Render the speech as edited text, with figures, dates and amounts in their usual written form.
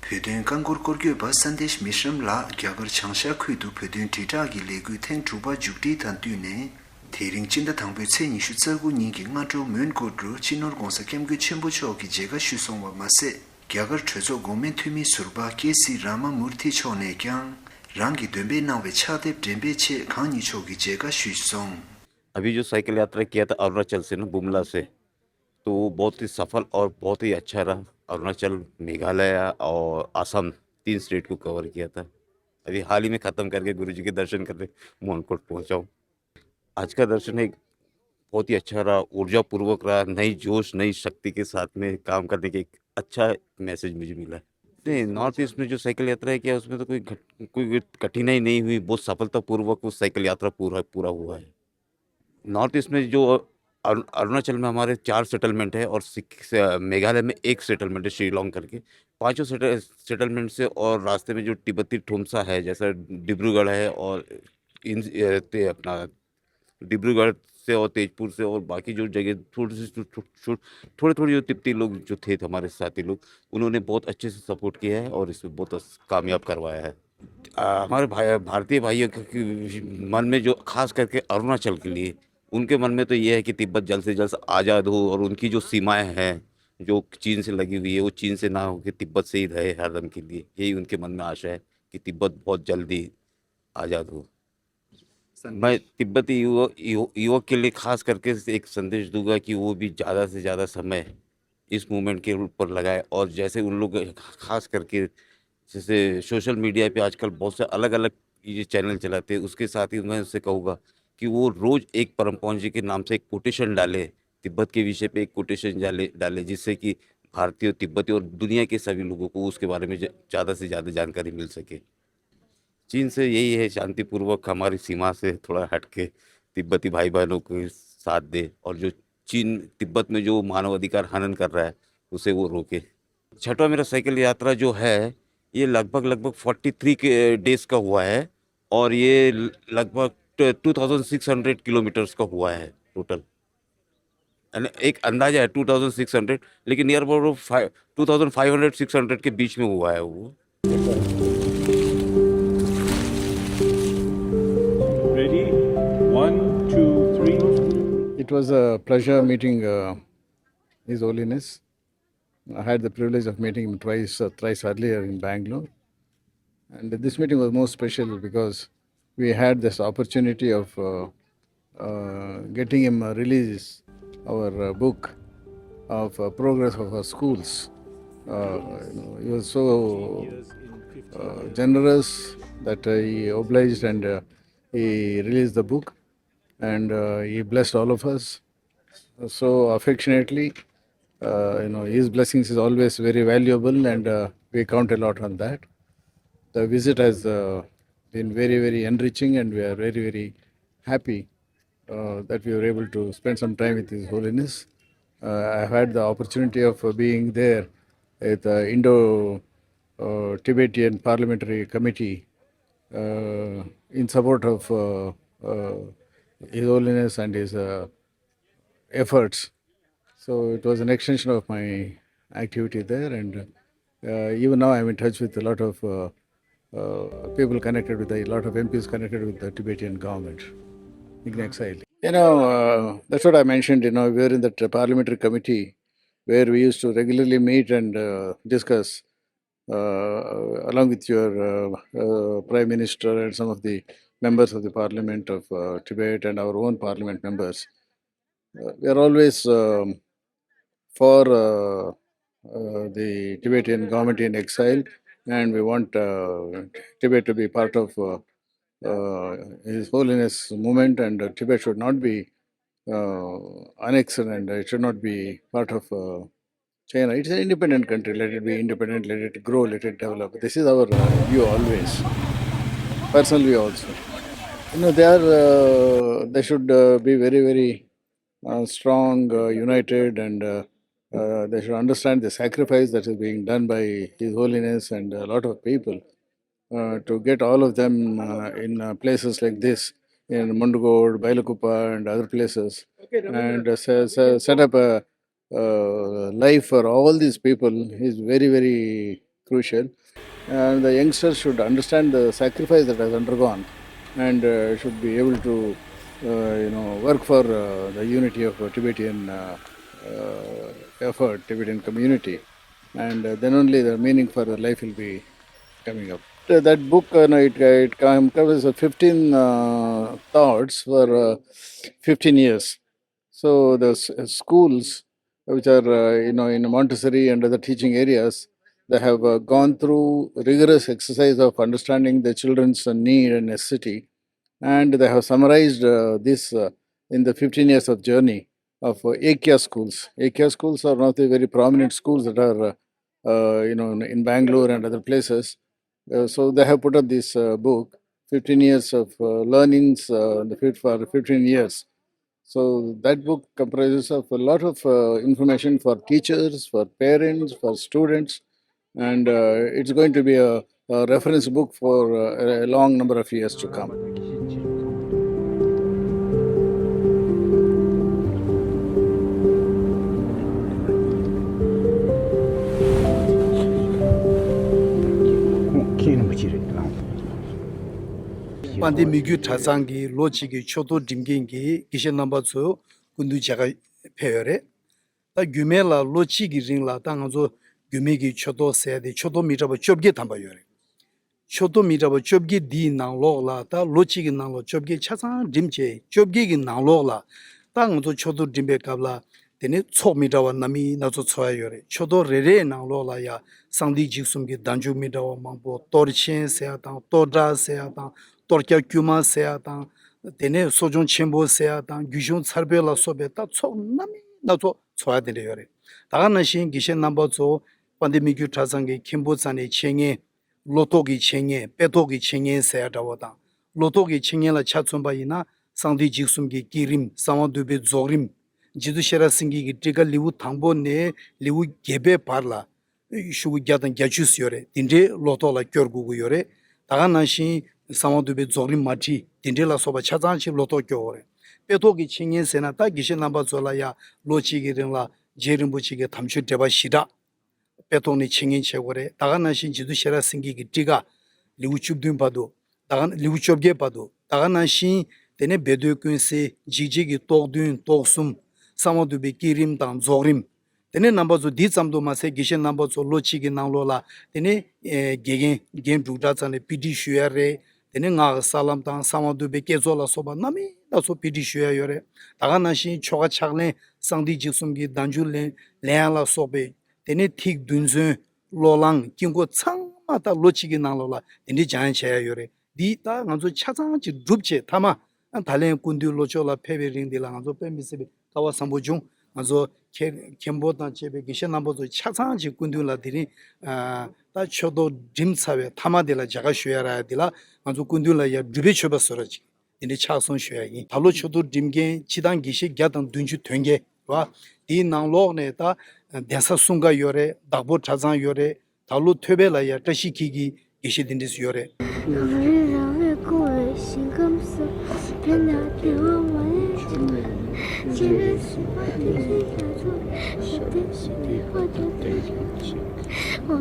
Pödön kangur korgyo ba Sandesh Meshram la gyagar changsha khuidu pödön tita gi legu theng chuba jukti tantu ne thering chinda thangbe che ni shu tsagu ni gi nga tro mön ko dro chinor gongsa kemgu chembo cho gi jega shu songwa mase gyagar chozo gomen thumi surba kesi rama murti chone kyang rangi dömbe nawe chade dembe che khani cho gi jega shu song. अभी जो cycle यात्रा किया था अरुणाचल से ना बुमला से, तो वो बहुत ही सफल और बहुत ही अच्छा रहा। अरुणाचल, मेघालय और असम 3 स्टेट को कवर किया था। अभी हाल ही में ख़त्म करके गुरु जी के दर्शन करके मोहनकोट पहुंचा हूँ। आज का दर्शन एक बहुत ही अच्छा रहा, ऊर्जापूर्वक रहा, नई जोश, नई शक्ति के साथ में काम करने की एक अच्छा मैसेज मुझे मिला है। नहीं, नॉर्थ ईस्ट में जो साइकिल यात्रा किया उसमें तो कोई कठिनाई नहीं हुई, बहुत सफलतापूर्वक वो साइकिल यात्रा पूरा हुआ है। नॉर्थ ईस्ट में जो अरुणाचल में हमारे 4 सेटलमेंट है और मेघालय में 1 सेटलमेंट है शिलोंग करके। पाँचों सेटलमेंट से और रास्ते में जो तिब्बती ठुमसा है, जैसा डिब्रूगढ़ है और अपना डिब्रूगढ़ से और तेजपुर से और बाकी जो जगह थोड़े जो तिब्बती लोग जो थे हमारे साथी लोग, उन्होंने बहुत अच्छे से सपोर्ट किया है और इसमें बहुत कामयाब करवाया है। हमारे भारतीय भाइयों के मन में जो खास करके अरुणाचल के लिए, उनके मन में तो ये है कि तिब्बत जल्द से जल्द आज़ाद हो और उनकी जो सीमाएं हैं जो चीन से लगी हुई है वो चीन से ना हो कि तिब्बत से ही रहे हरदम के लिए। यही उनके मन में आशा है कि तिब्बत बहुत जल्दी आज़ाद हो। मैं तिब्बती युवक के लिए खास करके एक संदेश दूंगा कि वो भी ज़्यादा से ज़्यादा समय इस मूवमेंट के ऊपर लगाए और जैसे उन लोग खास करके जैसे सोशल मीडिया पे आजकल बहुत से अलग अलग ये चैनल चलाते हैं, उसके साथ ही मैं उससे कहूँगा कि वो रोज़ एक परम पौंज जी के नाम से एक कोटेशन डाले, तिब्बत के विषय पे एक कोटेशन डाले जिससे कि भारतीय, तिब्बती और दुनिया के सभी लोगों को उसके बारे में ज़्यादा से ज़्यादा जानकारी मिल सके। चीन से यही है, शांतिपूर्वक हमारी सीमा से थोड़ा हट के तिब्बती भाई बहनों को साथ दे और जो चीन तिब्बत में जो मानव अधिकार हनन कर रहा है उसे वो रोके। छठवां मेरा साइकिल यात्रा जो है ये लगभग 43 के डेज का हुआ है और ये लगभग 2600 किलोमीटर्स का हुआ है टोटल। एक अंदाजा है 2600, लेकिन नियर अबाउट 2500 600 के बीच में हुआ है वो। Ready? 1, 2, 3. It was a pleasure meeting His Holiness. I had the privilege of meeting him thrice earlier in Bangalore. And this meeting was more special because we had this opportunity of getting him release our book of progress of our schools. He was so generous that he obliged and he released the book and he blessed all of us so affectionately. His blessings is always very valuable and we count a lot on that. The visit has been very, very enriching and we are very, very happy that we were able to spend some time with His Holiness. I've had the opportunity of being there at the Indo-Tibetan Parliamentary Committee in support of His Holiness and his efforts. So it was an extension of my activity there, and even now I'm in touch with a lot of people connected with a lot of MPs connected with the Tibetan government in exile. That's what I mentioned. We were in that parliamentary committee where we used to regularly meet and discuss along with your Prime Minister and some of the members of the Parliament of Tibet and our own Parliament members. We are always for the Tibetan government in exile, and we want Tibet to be part of His Holiness movement, and Tibet should not be annexed and it should not be part of China. It's an independent country. Let it be independent, let it grow, let it develop. This is our view always. Personal view also. They should be very, very strong, united, and they should understand the sacrifice that is being done by His Holiness and a lot of people to get all of them in places like this, in Mundugod, Bailakupa, and other places, and set up a life for all these people is very, very crucial. And the youngsters should understand the sacrifice that has undergone and should be able to work for the unity of Tibetan effort, Tibetan community. And then only the meaning for the life will be coming up. That book, it covers 15 thoughts for 15 years. So the schools, which are in Montessori and other teaching areas, they have gone through rigorous exercise of understanding the children's need and necessity, and they have summarized this in the 15 years of journey of Ekya schools. Ekya schools are one of the very prominent schools that are in Bangalore and other places. So they have put up this book, 15 years of learnings for 15 years. So that book comprises of a lot of information for teachers, for parents, for students, and it's going to be a reference book for a long number of years to come. Pandi Migyu Tasangi, Lochigi, Choto Dimgingi, Gishan number 2, Kundu Jaga Pere. The Gumela, Lochigi Ringla, Tangazo, Gumigi, Choto said the Choto Mitaba Chobgi Tambayore. Choto Mitaba Chobgi di Nanglola, the Lochigi Nanglo, Chobgi Chasan, Dimche, Chobgi Nanglola, Tangazo Choto Dimbe Kabla, then it Chok Mitawa Nami, Nazo Tsoyore, Choto Rere Nanglola ya, Sandi Jixumgi, Danju Mitawa Mambo, Torchen Seatan, Torda Seatan. Torkia Kuma Seatan, Tene Sojon Chembo Seatan, Gujon Sarbela Sobeta, so Nami, Nazo, Soadere. Taganashin, Gishan number 2, Pandemic Tazangi, Kimbozani Chenge, Lotogi Chenge, Petogi Chenge Seatawata, Lotogi Chenge la Chatsumbaina, Sandi Jixumgi, Kirim, Samadube Zorim, Jidushera Singi, Tiga Liu Tambo Ne, Liu Gebe Parla, Shu Gatan Gachus Yore, Dinde Lotola Kyorgu Yore, Taganashin. Samadube Zorim Mati, Dindela Soba Chazanchi Loto Kyore. Petogi Chingen Senata, Gishan number Zolaya, Lochigi Ringla, Jerimbuchigi, Tamchu Deba Shida, Petoni Chingen Chegore, Taganashin Jidushera Singi Tiga, Liuchub Dumpado, Liuchobge Pado, Taganashin, Tene Bedu Kunse, Jijigi Togdun, Togsum, Samadube Kirim Dan Zorim. Tene numbers of did some domase Gishan numbers of Lochigi Nanglola, Tene Game Dudas and PD Shuere. Teninga salam tang samadube kezola soba nami daso pidi shuya yore. Taganashin choga chagle sangdi jiksumgi danjule leala sobe. Tene tik dunzun lolang kingo tsang mata lochigi nanglola. Tene jayan chaya yore. Di ta nganzo chazangchi drupche tama. Talen kundi lochola pebe ringdi la nganzo pembisibi kawa sambo jung. Nganzo kembo tang chebe gishan nambozo chazangchi kundi la diri ta chodo dim sawe tama dila jaga shuya raya dila. 아주 군들라야 드베쳐버 서러지 인데 차선 쉬어야기 달로 쳐도 dim게 지단 기시 갸단 둔주 된게 와이 나로네다 대사 순가 요래 다보 자장 요래 달로 퇴벨라야 다시키기 기시 딘디스 요래我